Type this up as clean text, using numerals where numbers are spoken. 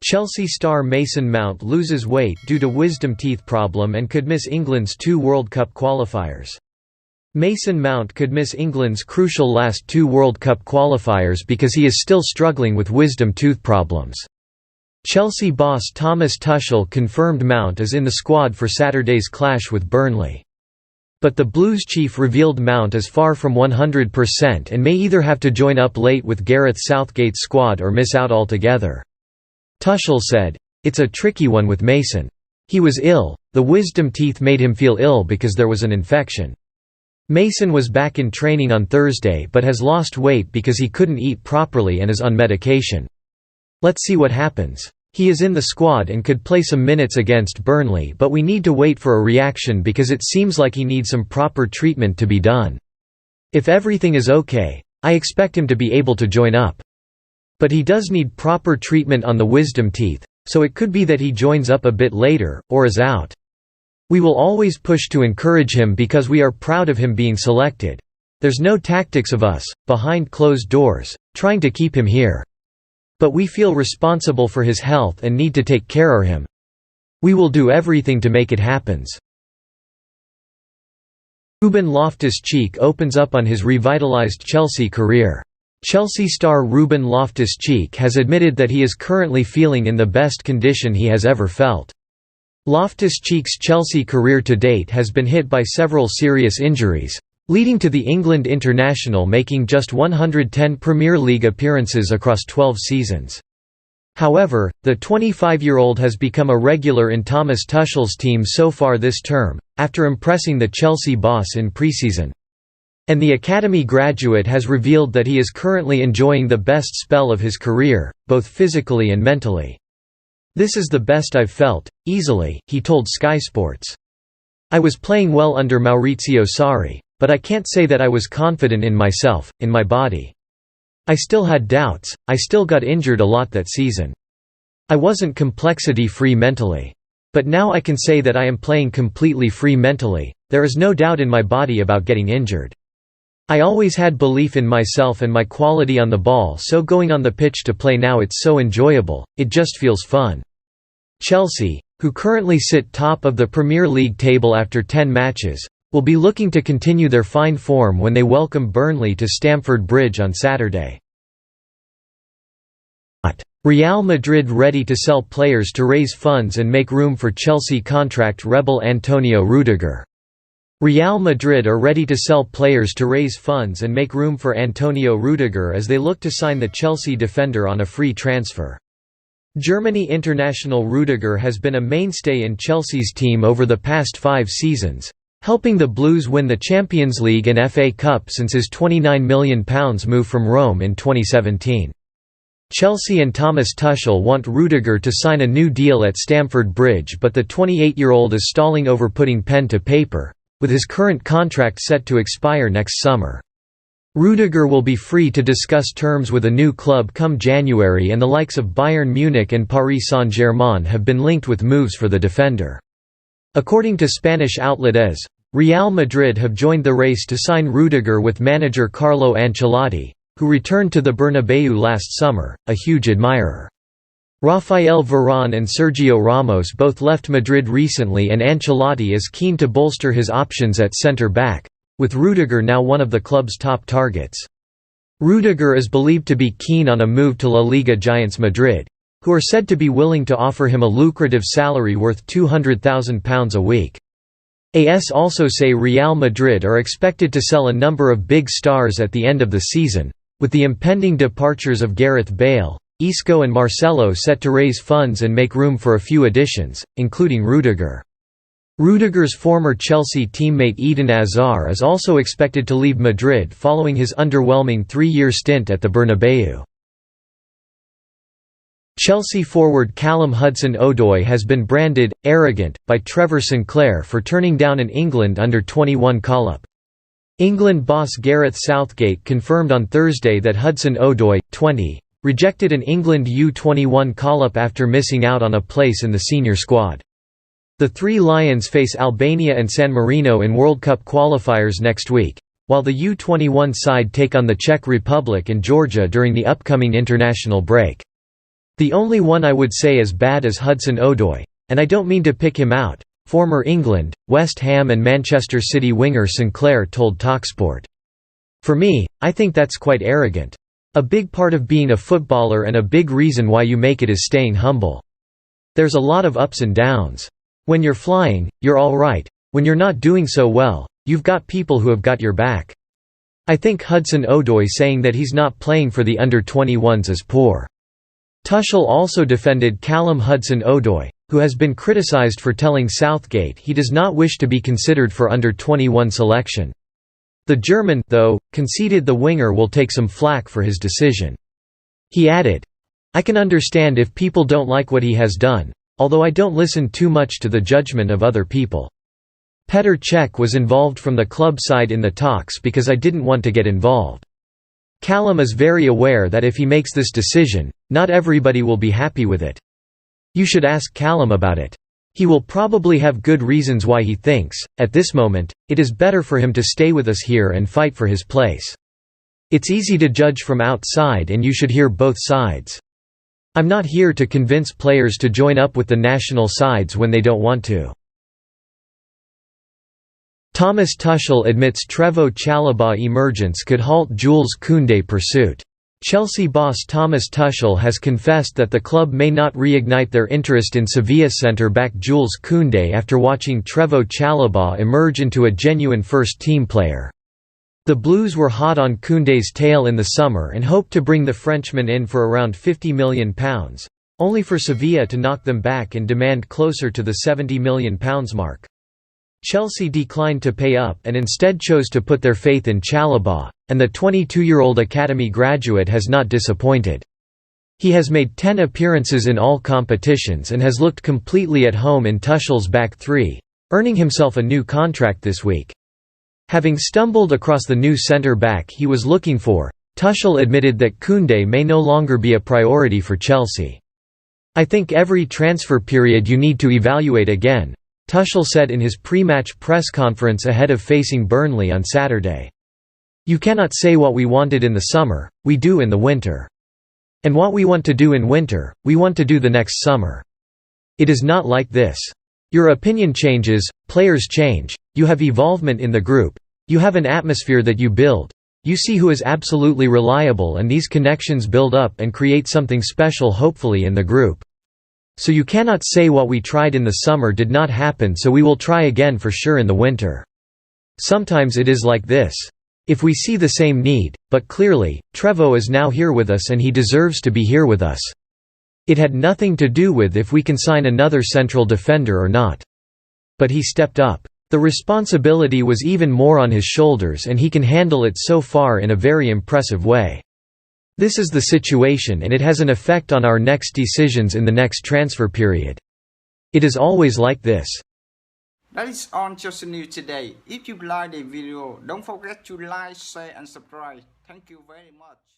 Chelsea star Mason Mount loses weight due to wisdom teeth problem and could miss England's 2 World Cup qualifiers. Mason Mount could miss England's crucial last 2 World Cup qualifiers because he is still struggling with wisdom tooth problems. Chelsea boss Thomas Tuchel confirmed Mount is in the squad for Saturday's clash with Burnley. But the Blues chief revealed Mount is far from 100% and may either have to join up late with Gareth Southgate's squad or miss out altogether. Tuchel said, "It's a tricky one with Mason. He was ill, the wisdom teeth made him feel ill because there was an infection. Mason was back in training on Thursday but has lost weight because he couldn't eat properly and is on medication. Let's see what happens. He is in the squad and could play some minutes against Burnley, but we need to wait for a reaction because it seems like he needs some proper treatment to be done. If everything is okay, I expect him to be able to join up. But he does need proper treatment on the wisdom teeth, so it could be that he joins up a bit later, or is out. We will always push to encourage him because we are proud of him being selected. There's no tactics of us, behind closed doors, trying to keep him here. But we feel responsible for his health and need to take care of him. We will do everything to make it happen." Ruben Loftus-Cheek opens up on his revitalised Chelsea career. Chelsea star Ruben Loftus-Cheek has admitted that he is currently feeling in the best condition he has ever felt. Loftus-Cheek's Chelsea career to date has been hit by several serious injuries, leading to the England international making just 110 Premier League appearances across 12 seasons. However, the 25-year-old has become a regular in Thomas Tuchel's team so far this term, after impressing the Chelsea boss in pre-season. And the academy graduate has revealed that he is currently enjoying the best spell of his career, both physically and mentally. "This is the best I've felt, easily," he told Sky Sports. "I was playing well under Maurizio Sarri, but I can't say that I was confident in myself, in my body. I still had doubts, I still got injured a lot that season. I wasn't complexity-free mentally. But now I can say that I am playing completely free mentally, there is no doubt in my body about getting injured. I always had belief in myself and my quality on the ball, so going on the pitch to play now it's so enjoyable, it just feels fun." Chelsea, who currently sit top of the Premier League table after 10 matches, will be looking to continue their fine form when they welcome Burnley to Stamford Bridge on Saturday. Real Madrid ready to sell players to raise funds and make room for Chelsea contract rebel Antonio Rudiger. Real Madrid are ready to sell players to raise funds and make room for Antonio Rudiger as they look to sign the Chelsea defender on a free transfer. Germany international Rudiger has been a mainstay in Chelsea's team over the past 5 seasons, helping the Blues win the Champions League and FA Cup since his £29 million move from Rome in 2017. Chelsea and Thomas Tuchel want Rudiger to sign a new deal at Stamford Bridge, but the 28-year-old is stalling over putting pen to paper, with his current contract set to expire next summer. Rudiger will be free to discuss terms with a new club come January, and the likes of Bayern Munich and Paris Saint-Germain have been linked with moves for the defender. According to Spanish outlet AS, Real Madrid have joined the race to sign Rudiger with manager Carlo Ancelotti, who returned to the Bernabeu last summer, a huge admirer. Rafael Varane and Sergio Ramos both left Madrid recently, and Ancelotti is keen to bolster his options at centre-back, with Rudiger now one of the club's top targets. Rudiger is believed to be keen on a move to La Liga giants Madrid, who are said to be willing to offer him a lucrative salary worth £200,000 a week. AS also say Real Madrid are expected to sell a number of big stars at the end of the season, with the impending departures of Gareth Bale, Isco and Marcelo set to raise funds and make room for a few additions, including Rudiger. Rudiger's former Chelsea teammate Eden Hazard is also expected to leave Madrid following his underwhelming 3-year stint at the Bernabeu. Chelsea forward Callum Hudson-Odoi has been branded arrogant by Trevor Sinclair for turning down an England under-21 call-up. England boss Gareth Southgate confirmed on Thursday that Hudson-Odoi, 20, rejected an England U21 call-up after missing out on a place in the senior squad. The Three Lions face Albania and San Marino in World Cup qualifiers next week, while the U21 side take on the Czech Republic and Georgia during the upcoming international break. The only one I would say as bad as Hudson-Odoi, and I don't mean to pick him out, former England, West Ham and Manchester City winger Sinclair told TalkSport. For me, I think that's quite arrogant. A big part of being a footballer and a big reason why you make it is staying humble. There's a lot of ups and downs. When you're flying, you're all right. When you're not doing so well, you've got people who have got your back. I think Hudson-Odoi saying that he's not playing for the under-21s is poor. Tuchel also defended Callum Hudson-Odoi, who has been criticised for telling Southgate he does not wish to be considered for under-21 selection. The German, though, conceded the winger will take some flack for his decision. He added, "I can understand if people don't like what he has done, although I don't listen too much to the judgment of other people. Petr Cech was involved from the club side in the talks because I didn't want to get involved. Callum is very aware that if he makes this decision, not everybody will be happy with it. You should ask Callum about it. He will probably have good reasons why he thinks, at this moment, it is better for him to stay with us here and fight for his place. It's easy to judge from outside and you should hear both sides. I'm not here to convince players to join up with the national sides when they don't want to." Thomas Tuchel admits Trevoh Chalobah emergence could halt Jules Kounde pursuit. Chelsea boss Thomas Tuchel has confessed that the club may not reignite their interest in Sevilla centre-back Jules Kounde after watching Trevoh Chalobah emerge into a genuine first-team player. The Blues were hot on Kounde's tail in the summer and hoped to bring the Frenchman in for around £50 million, only for Sevilla to knock them back and demand closer to the £70 million mark. Chelsea declined to pay up and instead chose to put their faith in Chalobah, and the 22-year-old academy graduate has not disappointed. He has made 10 appearances in all competitions and has looked completely at home in Tuchel's back three, earning himself a new contract this week. Having stumbled across the new centre-back he was looking for, Tuchel admitted that Kounde may no longer be a priority for Chelsea. "I think every transfer period you need to evaluate again," Tuchel said in his pre-match press conference ahead of facing Burnley on Saturday. "You cannot say what we wanted in the summer, we do in the winter. And what we want to do in winter, we want to do the next summer. It is not like this. Your opinion changes, players change, you have evolvement in the group, you have an atmosphere that you build, you see who is absolutely reliable and these connections build up and create something special hopefully in the group. So you cannot say what we tried in the summer did not happen so we will try again for sure in the winter. Sometimes it is like this. If we see the same need, but clearly, Trevoh is now here with us and he deserves to be here with us. It had nothing to do with if we can sign another central defender or not. But he stepped up. The responsibility was even more on his shoulders and he can handle it so far in a very impressive way. This is the situation and it has an effect on our next decisions in the next transfer period. It is always like this." That is all just news today. If you like the video, don't forget to like, share and subscribe. Thank you very much.